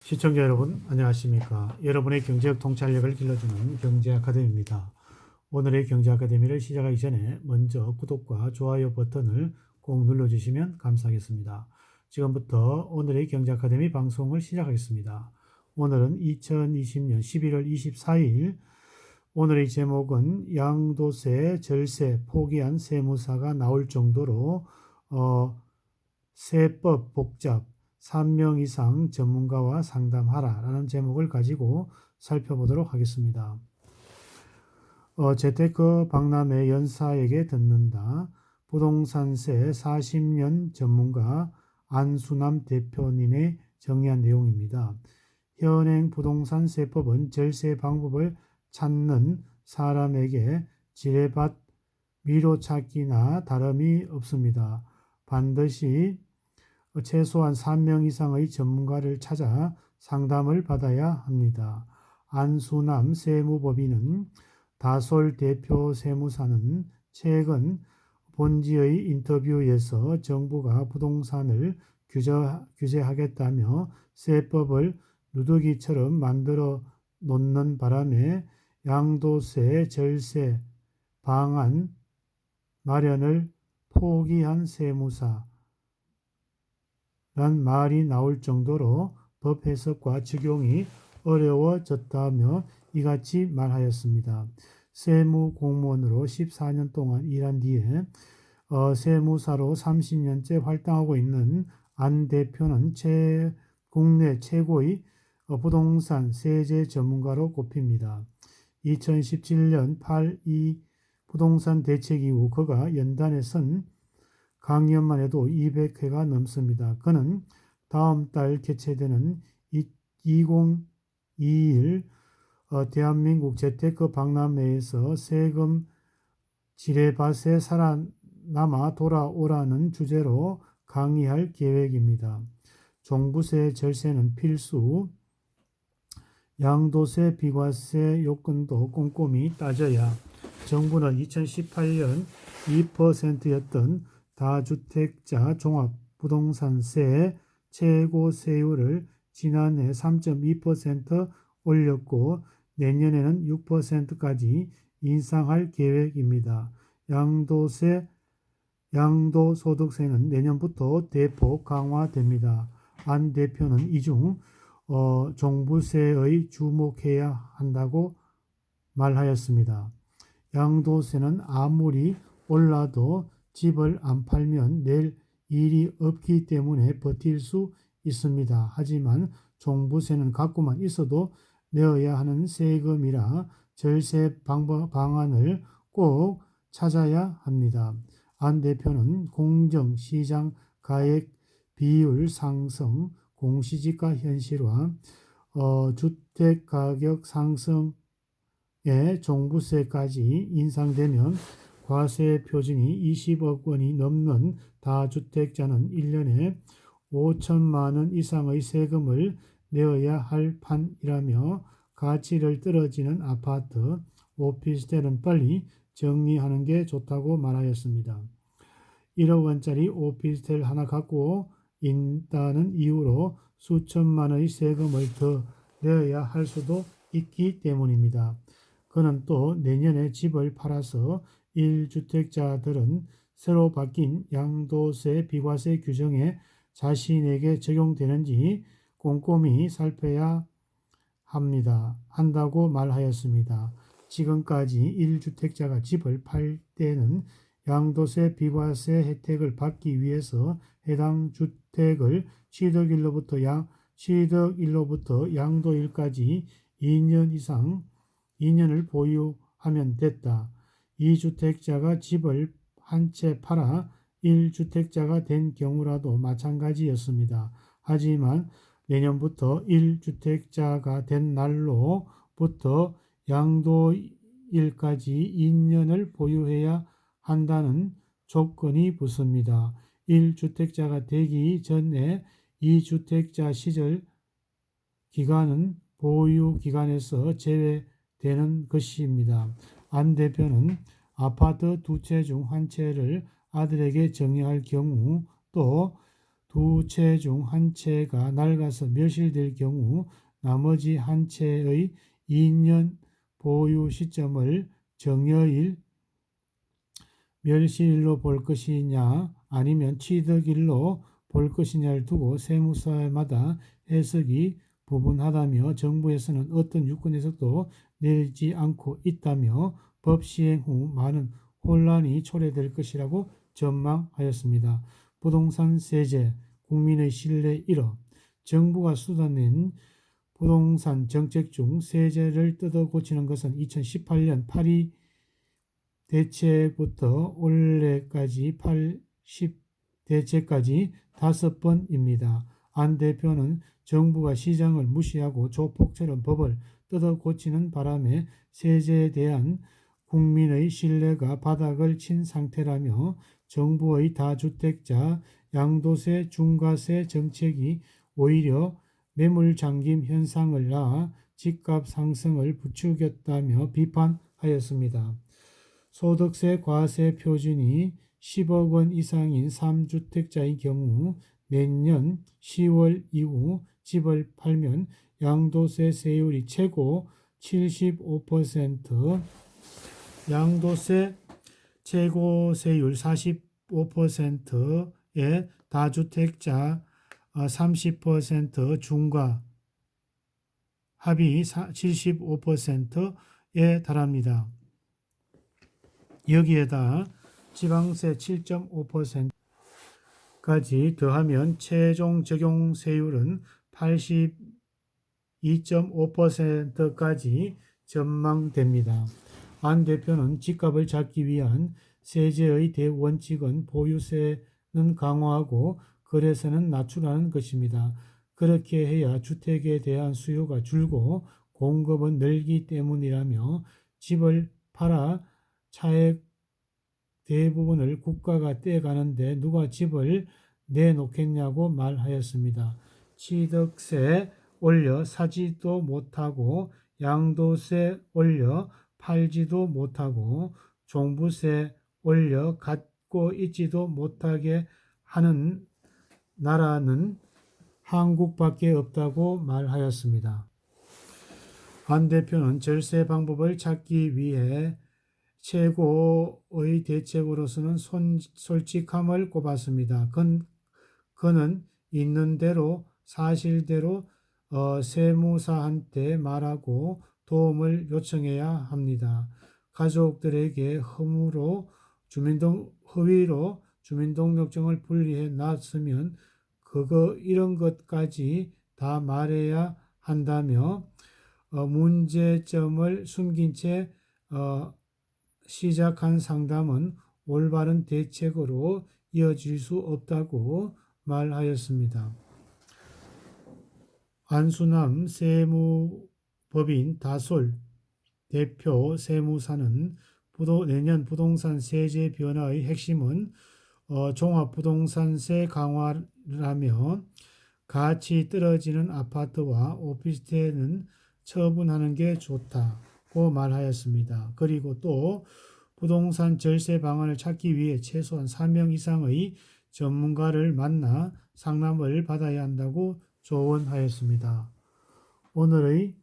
시청자 여러분 안녕하십니까. 여러분의 경제적 통찰력을 길러주는 경제아카데미입니다. 오늘의 경제아카데미를 시작하기 전에 먼저 구독과 좋아요 버튼을 꼭 눌러주시면 감사하겠습니다. 지금부터 오늘의 경제아카데미 방송을 시작하겠습니다. 오늘은 2020년 11월 24일, 오늘의 제목은 양도세 절세 포기한 세무사가 나올 정도로 세법 복잡 3명 이상 전문가와 상담하라 라는 제목을 가지고 살펴보도록 하겠습니다. 재테크 박람회 연사에게 듣는다. 부동산세 40년 전문가 안수남 대표님의 정리한 내용입니다. 현행 부동산 세법은 절세 방법을 찾는 사람에게 지뢰밭 위로찾기나 다름이 없습니다. 반드시 최소한 3명 이상의 전문가를 찾아 상담을 받아야 합니다. 안수남 세무법인은 다솔 대표 세무사는 최근 본지의 인터뷰에서 정부가 부동산을 규제하겠다며 세법을 누더기처럼 만들어 놓는 바람에 양도세 절세 방안 마련을 포기한 세무사 란 말이 나올 정도로 법 해석과 적용이 어려워졌다며 이같이 말하였습니다. 세무 공무원으로 14년 동안 일한 뒤에 세무사로 30년째 활동하고 있는 안 대표는 국내 최고의 부동산 세제 전문가로 꼽힙니다. 2017년 8.2 부동산 대책 이후 그가 연단에 선 강연만 해도 200회가 넘습니다. 그는 다음 달 개최되는 2021 대한민국 재테크 박람회에서 세금 지뢰밭에 살아남아 돌아오라는 주제로 강의할 계획입니다. 종부세 절세는 필수, 양도세 비과세 요건도 꼼꼼히 따져야 정부는 2018년 2%였던 다주택자 종합부동산세 최고세율을 지난해 3.2% 올렸고 내년에는 6%까지 인상할 계획입니다. 양도소득세는 내년부터 대폭 강화됩니다. 안 대표는 이중 종부세의 주목해야 한다고 말하였습니다. 양도세는 아무리 올라도 집을 안 팔면 낼 일이 없기 때문에 버틸 수 있습니다. 하지만 종부세는 갖고만 있어도 내어야 하는 세금이라 절세 방안을 꼭 찾아야 합니다. 안 대표는 공정 시장 가액 비율 상승, 공시지가 현실화, 주택가격 상승에 종부세까지 인상되면 과세 표준이 20억 원이 넘는 다주택자는 1년에 5천만 원 이상의 세금을 내어야 할 판이라며 가치를 떨어지는 아파트, 오피스텔은 빨리 정리하는 게 좋다고 말하였습니다. 1억 원짜리 오피스텔 하나 갖고 있다는 이유로 수천만 원의 세금을 더 내어야 할 수도 있기 때문입니다. 그는 또 내년에 집을 팔아서 1주택자들은 새로 바뀐 양도세 비과세 규정에 자신에게 적용되는지 꼼꼼히 살펴야 한다고 말하였습니다. 지금까지 1주택자가 집을 팔 때는 양도세 비과세 혜택을 받기 위해서 해당 주택을 취득일로부터 양도일까지 2년을 보유하면 됐다. 2주택자가 집을 한 채 팔아 1주택자가 된 경우라도 마찬가지였습니다. 하지만 내년부터 1주택자가 된 날로부터 양도일까지 2년을 보유해야 한다는 조건이 붙습니다. 1주택자가 되기 전에 2주택자 시절 기간은 보유기간에서 제외되는 것입니다. 안 대표는 아파트 2채 중 1채를 아들에게 정리할 경우 또 두 채 중 한 채가 낡아서 멸실될 경우 나머지 한 채의 2년 보유 시점을 정여일, 멸실일로 볼 것이냐 아니면 취득일로 볼 것이냐를 두고 세무사마다 해석이 부분하다며 정부에서는 어떤 유권 해석도 내지 않고 있다며 법 시행 후 많은 혼란이 초래될 것이라고 전망하였습니다. 부동산 세제, 국민의 신뢰 1호. 정부가 쏟아낸 부동산 정책 중 세제를 뜯어 고치는 것은 2018년 8위 대체부터 올해까지 80대체까지 5번입니다. 안 대표는 정부가 시장을 무시하고 조폭처럼 법을 뜯어 고치는 바람에 세제에 대한 국민의 신뢰가 바닥을 친 상태라며 정부의 다주택자 양도세 중과세 정책이 오히려 매물잠김 현상을 낳아 집값 상승을 부추겼다며 비판하였습니다. 소득세 과세 표준이 10억 원 이상인 3주택자의 경우 내년 10월 이후 집을 팔면 양도세 세율이 최고 75%, 양도세 최고세율 45%에 다주택자 30% 중과 합이 75%에 달합니다. 여기에다 지방세 7.5%까지 더하면 최종 적용 세율은 82.5%까지 전망됩니다. 안 대표는 집값을 잡기 위한 세제의 대원칙은 보유세는 강화하고 거래세는 낮추라는 것입니다. 그렇게 해야 주택에 대한 수요가 줄고 공급은 늘기 때문이라며 집을 팔아 차액 대부분을 국가가 떼가는데 누가 집을 내놓겠냐고 말하였습니다. 취득세 올려 사지도 못하고 양도세 올려 팔지도 못하고 종부세 올려 갖고 있지도 못하게 하는 나라는 한국밖에 없다고 말하였습니다. 안 대표는 절세 방법을 찾기 위해 최고의 대책으로서는 솔직함을 꼽았습니다. 그는 있는 대로 사실대로 세무사한테 말하고 도움을 요청해야 합니다. 가족들에게 허위로 주민등록증을 분리해 놨으면 이런 것까지 다 말해야 한다며 문제점을 숨긴 채 시작한 상담은 올바른 대책으로 이어질 수 없다고 말하였습니다. 안수남 세무법인 다솔 대표 세무사는 내년 부동산 세제 변화의 핵심은 종합부동산세 강화라며 가치 떨어지는 아파트와 오피스텔은 처분하는 게 좋다고 말하였습니다. 그리고 또 부동산 절세 방안을 찾기 위해 최소한 3명 이상의 전문가를 만나 상담을 받아야 한다고 조언하였습니다. 오늘의